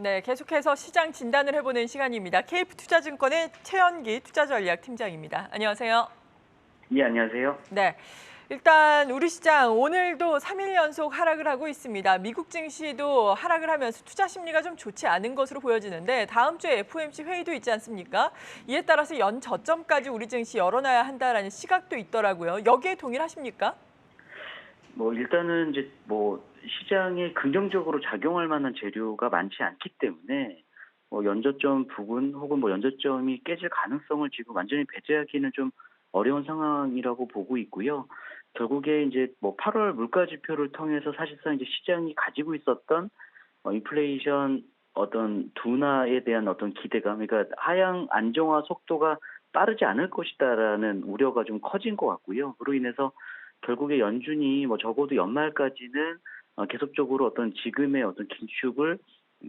네, 계속해서 시장 진단을 해보는 시간입니다. KF투자증권의 최연기 투자전략팀장입니다. 안녕하세요. 예, 안녕하세요. 네, 일단 우리 시장 오늘도 3일 연속 하락을 하고 있습니다. 미국 증시도 하락을 하면서 투자 심리가 좀 좋지 않은 것으로 보여지는데 다음 주에 FOMC 회의도 있지 않습니까? 이에 따라서 연 저점까지 우리 증시 열어놔야 한다라는 시각도 있더라고요. 여기에 동일하십니까? 일단은 이제 시장에 긍정적으로 작용할 만한 재료가 많지 않기 때문에 연저점 부근 혹은 연저점이 깨질 가능성을 지금 완전히 배제하기는 좀 어려운 상황이라고 보고 있고요. 결국에 이제 8월 물가 지표를 통해서 사실상 이제 시장이 가지고 있었던 인플레이션 어떤 둔화에 대한 어떤 기대감, 그러니까 하향 안정화 속도가 빠르지 않을 것이다라는 우려가 좀 커진 것 같고요. 그로 인해서 결국에 연준이 적어도 연말까지는 계속적으로 어떤 지금의 어떤 긴축을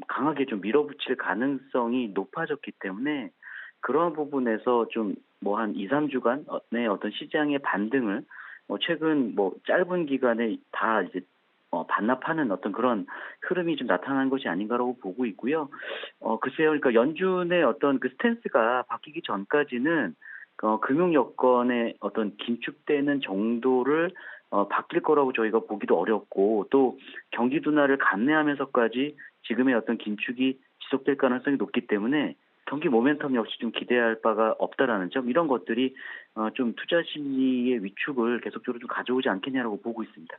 강하게 좀 밀어붙일 가능성이 높아졌기 때문에 그러한 부분에서 좀 한 2, 3주간의 어떤 시장의 반등을 최근 짧은 기간에 다 이제 반납하는 어떤 그런 흐름이 좀 나타난 것이 아닌가라고 보고 있고요. 글쎄요, 그러니까 연준의 어떤 그 스탠스가 바뀌기 전까지는 금융 여건의 어떤 긴축되는 정도를 바뀔 거라고 저희가 보기도 어렵고 또 경기 둔화를 감내하면서까지 지금의 어떤 긴축이 지속될 가능성이 높기 때문에 경기 모멘텀 역시 좀 기대할 바가 없다라는 점 이런 것들이 좀 투자 심리의 위축을 계속적으로 좀 가져오지 않겠냐라고 보고 있습니다.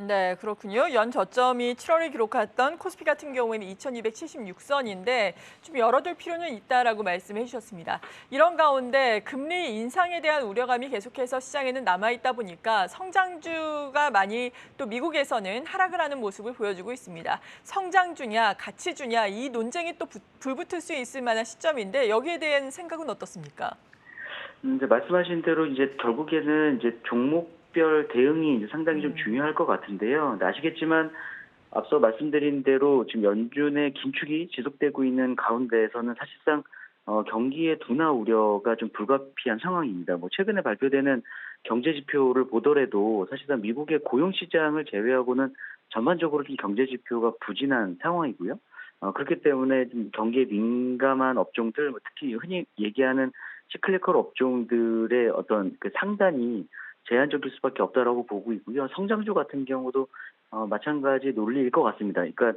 네, 그렇군요. 연 저점이 7월에 기록했던 코스피 같은 경우에는 2276선인데 좀 열어둘 필요는 있다라고 말씀해 주셨습니다. 이런 가운데 금리 인상에 대한 우려감이 계속해서 시장에는 남아있다 보니까 성장주가 많이 또 미국에서는 하락을 하는 모습을 보여주고 있습니다. 성장주냐 가치주냐 이 논쟁이 또 불붙을 수 있을 만한 시점인데 여기에 대한 생각은 어떻습니까? 이제 말씀하신 대로 이제 결국에는 이제 종목별 대응이 이제 상당히 좀 음. 중요할 것 같은데요. 근데 아시겠지만 앞서 말씀드린 대로 지금 연준의 긴축이 지속되고 있는 가운데에서는 사실상 경기의 둔화 우려가 좀 불가피한 상황입니다. 최근에 발표되는 경제 지표를 보더라도 사실상 미국의 고용 시장을 제외하고는 전반적으로 좀 경제 지표가 부진한 상황이고요. 그렇기 때문에 좀 경기에 민감한 업종들, 특히 흔히 얘기하는 시클리컬 업종들의 어떤 그 상단이 제한적일 수밖에 없다라고 보고 있고요. 성장주 같은 경우도 마찬가지 논리일 것 같습니다. 그러니까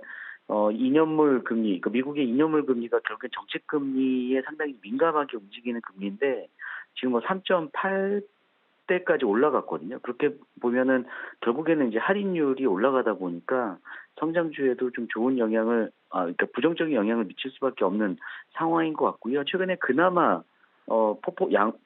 2년물 금리, 그러니까 미국의 2년물 금리가 결국엔 정책 금리에 상당히 민감하게 움직이는 금리인데 지금 3.8대까지 올라갔거든요. 그렇게 보면은 결국에는 이제 할인율이 올라가다 보니까 성장주에도 좀 좋은 영향을, 그러니까 부정적인 영향을 미칠 수밖에 없는 상황인 것 같고요. 최근에 그나마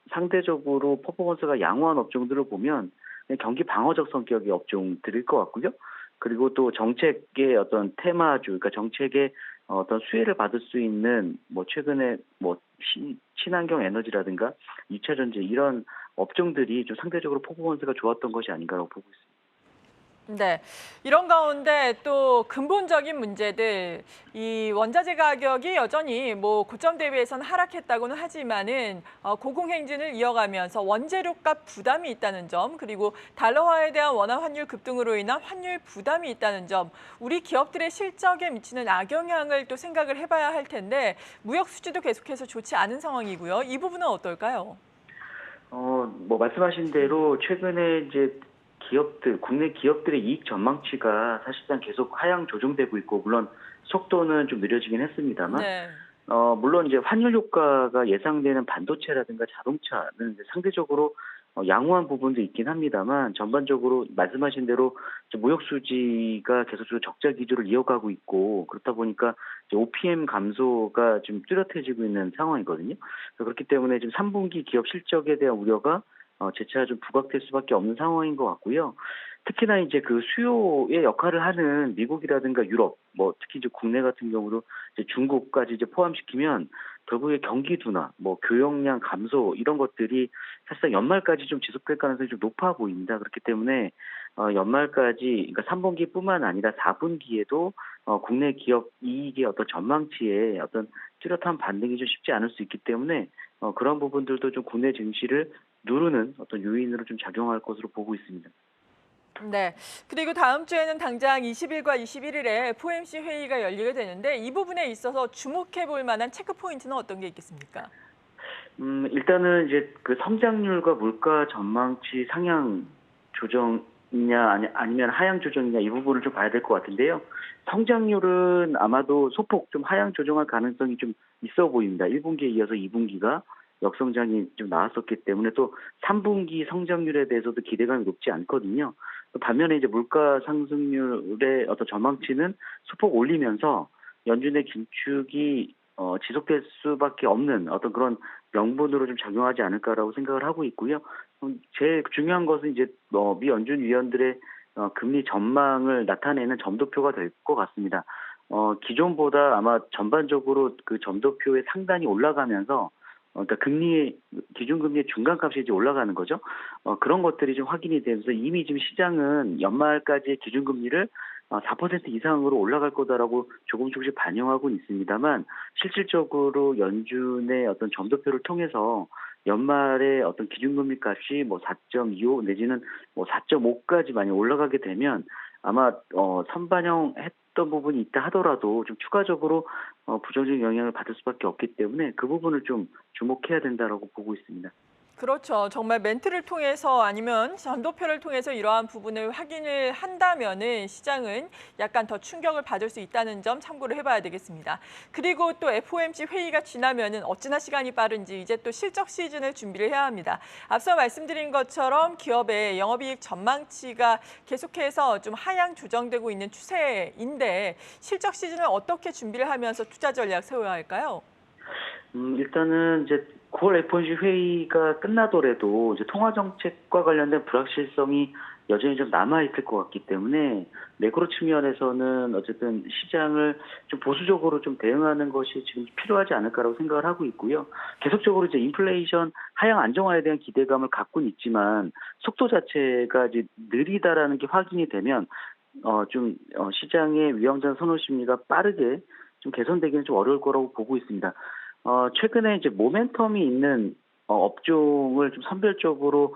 상대적으로 퍼포먼스가 양호한 업종들을 보면 경기 방어적 성격의 업종들일 것 같고요. 그리고 또 정책의 어떤 테마주, 그러니까 정책의 어떤 수혜를 받을 수 있는 최근에 친환경 에너지라든가 2차 전지 이런 업종들이 좀 상대적으로 퍼포먼스가 좋았던 것이 아닌가라고 보고 있습니다. 네, 이런 가운데 또 근본적인 문제들, 이 원자재 가격이 여전히 고점 대비해서는 하락했다고는 하지만은 고공행진을 이어가면서 원재료값 부담이 있다는 점, 그리고 달러화에 대한 원화 환율 급등으로 인한 환율 부담이 있다는 점, 우리 기업들의 실적에 미치는 악영향을 또 생각을 해봐야 할 텐데 무역 수지도 계속해서 좋지 않은 상황이고요. 이 부분은 어떨까요? 말씀하신 대로 최근에 이제 국내 기업들의 이익 전망치가 사실상 계속 하향 조정되고 있고, 물론 속도는 좀 느려지긴 했습니다만, 네. 물론 이제 환율 효과가 예상되는 반도체라든가 자동차는 이제 상대적으로 양호한 부분도 있긴 합니다만, 전반적으로 말씀하신 대로 이제 무역 수지가 계속적으로 적자 기조를 이어가고 있고, 그렇다 보니까 이제 OPM 감소가 좀 뚜렷해지고 있는 상황이거든요. 그렇기 때문에 지금 3분기 기업 실적에 대한 우려가 재차 좀 부각될 수밖에 없는 상황인 것 같고요. 특히나 이제 그 수요의 역할을 하는 미국이라든가 유럽, 특히 이제 국내 같은 경우도 이제 중국까지 이제 포함시키면 결국에 경기 둔화, 교역량 감소 이런 것들이 사실상 연말까지 좀 지속될 가능성이 좀 높아 보입니다. 그렇기 때문에 연말까지, 그러니까 3분기뿐만 아니라 4분기에도 국내 기업 이익의 어떤 전망치에 어떤 뚜렷한 반등이 좀 쉽지 않을 수 있기 때문에 그런 부분들도 좀 국내 증시를 누르는 어떤 요인으로 좀 작용할 것으로 보고 있습니다. 네. 그리고 다음 주에는 당장 20일과 21일에 FOMC 회의가 열리게 되는데 이 부분에 있어서 주목해 볼 만한 체크 포인트는 어떤 게 있겠습니까? 일단은 이제 그 성장률과 물가 전망치 상향 조정이냐 아니면 하향 조정이냐 이 부분을 좀 봐야 될 것 같은데요. 성장률은 아마도 소폭 좀 하향 조정할 가능성이 좀 있어 보입니다. 1분기에 이어서 2분기가 역성장이 좀 나왔었기 때문에 또 3분기 성장률에 대해서도 기대감이 높지 않거든요. 또 반면에 이제 물가 상승률의 어떤 전망치는 소폭 올리면서 연준의 긴축이 지속될 수밖에 없는 어떤 그런 명분으로 좀 작용하지 않을까라고 생각을 하고 있고요. 제일 중요한 것은 이제 미 연준 위원들의 금리 전망을 나타내는 점도표가 될 것 같습니다. 기존보다 아마 전반적으로 그 점도표의 상단이 올라가면서 그러니까 기준금리의 중간값이 이제 올라가는 거죠. 그런 것들이 좀 확인이 되면서 이미 지금 시장은 연말까지의 기준금리를 4% 이상으로 올라갈 거다라고 조금씩 반영하고 있습니다만 실질적으로 연준의 어떤 점도표를 통해서 연말에 어떤 기준금리 값이 뭐 4.25 내지는 뭐 4.5까지 많이 올라가게 되면 아마 선반영했던 부분이 있다 하더라도 좀 추가적으로 부정적인 영향을 받을 수밖에 없기 때문에 그 부분을 좀 주목해야 된다라고 보고 있습니다. 그렇죠. 정말 멘트를 통해서 아니면 전도표를 통해서 이러한 부분을 확인을 한다면은 시장은 약간 더 충격을 받을 수 있다는 점 참고를 해봐야 되겠습니다. 그리고 또 FOMC 회의가 지나면은 어찌나 시간이 빠른지 이제 또 실적 시즌을 준비를 해야 합니다. 앞서 말씀드린 것처럼 기업의 영업이익 전망치가 계속해서 좀 하향 조정되고 있는 추세인데 실적 시즌을 어떻게 준비를 하면서 투자 전략 세워야 할까요? 일단은 이제 9월 FOMC 회의가 끝나더라도 이제 통화 정책과 관련된 불확실성이 여전히 좀 남아 있을 것 같기 때문에 매크로 측면에서는 어쨌든 시장을 좀 보수적으로 좀 대응하는 것이 지금 필요하지 않을까라고 생각을 하고 있고요. 계속적으로 이제 인플레이션 하향 안정화에 대한 기대감을 갖고는 있지만 속도 자체가 이제 느리다라는 게 확인이 되면 시장의 위험장 선호 심리가 빠르게 좀 개선되기는 좀 어려울 거라고 보고 있습니다. 최근에 이제 모멘텀이 있는 업종을 좀 선별적으로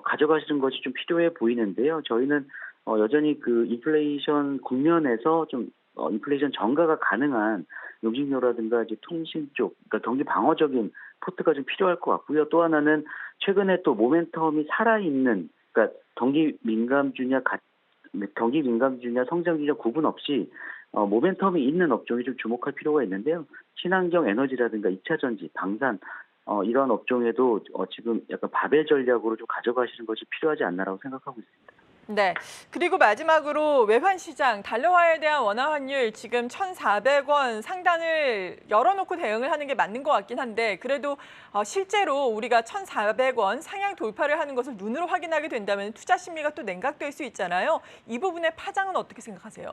가져가시는 것이 좀 필요해 보이는데요. 저희는 여전히 그 인플레이션 국면에서 좀 인플레이션 전가가 가능한 용식료라든가 이제 통신 쪽, 그러니까 경기 방어적인 포트가 좀 필요할 것 같고요. 또 하나는 최근에 또 모멘텀이 살아있는, 그러니까 경기 민감주냐 성장주냐 구분 없이 모멘텀이 있는 업종에 좀 주목할 필요가 있는데요. 친환경 에너지라든가 2차 전지, 방산 이런 업종에도 지금 약간 바벨 전략으로 좀 가져가시는 것이 필요하지 않나라고 생각하고 있습니다. 네. 그리고 마지막으로 외환 시장 달러화에 대한 원화 환율 지금 1,400원 상단을 열어놓고 대응을 하는 게 맞는 것 같긴 한데 그래도 실제로 우리가 1,400원 상향 돌파를 하는 것을 눈으로 확인하게 된다면 투자 심리가 또 냉각될 수 있잖아요. 이 부분의 파장은 어떻게 생각하세요?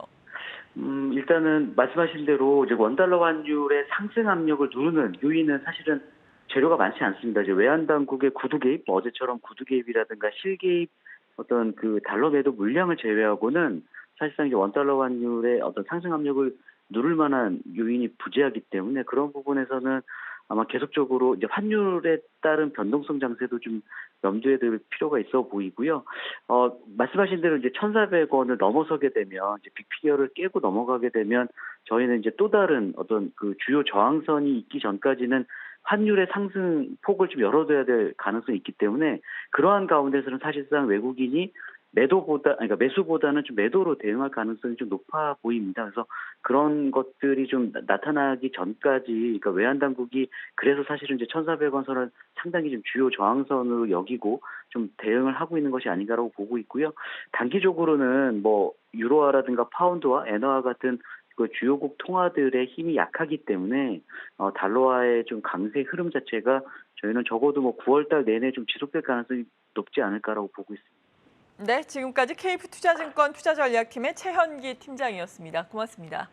일단은 말씀하신 대로 이제 원달러 환율의 상승 압력을 누르는 요인은 사실은 재료가 많지 않습니다. 이제 외환 당국의 구두 개입, 뭐 어제처럼 구두 개입이라든가 실개입 어떤 그 달러 매도 물량을 제외하고는 사실상 이제 원달러 환율의 어떤 상승 압력을 누를 만한 요인이 부재하기 때문에 그런 부분에서는 아마 계속적으로 이제 환율에 따른 변동성 장세도 좀 염두에 둘 필요가 있어 보이고요. 말씀하신 대로 이제 1,400원을 넘어서게 되면 이제 빅피겨를 깨고 넘어가게 되면 저희는 이제 또 다른 어떤 그 주요 저항선이 있기 전까지는 환율의 상승 폭을 좀 열어둬야 될 가능성이 있기 때문에 그러한 가운데서는 사실상 외국인이 그러니까 매수보다는 좀 매도로 대응할 가능성이 좀 높아 보입니다. 그래서 그런 것들이 좀 나타나기 전까지, 그러니까 외환 당국이 그래서 사실은 이제 1,400원 선을 상당히 좀 주요 저항선으로 여기고 좀 대응을 하고 있는 것이 아닌가라고 보고 있고요. 단기적으로는 뭐 유로화라든가 파운드화, 엔화와 같은 그 주요국 통화들의 힘이 약하기 때문에 달러화의 좀 강세 흐름 자체가 저희는 적어도 뭐 9월 달 내내 좀 지속될 가능성이 높지 않을까라고 보고 있습니다. 네, 지금까지 KF 투자증권 투자전략팀의 최현기 팀장이었습니다. 고맙습니다.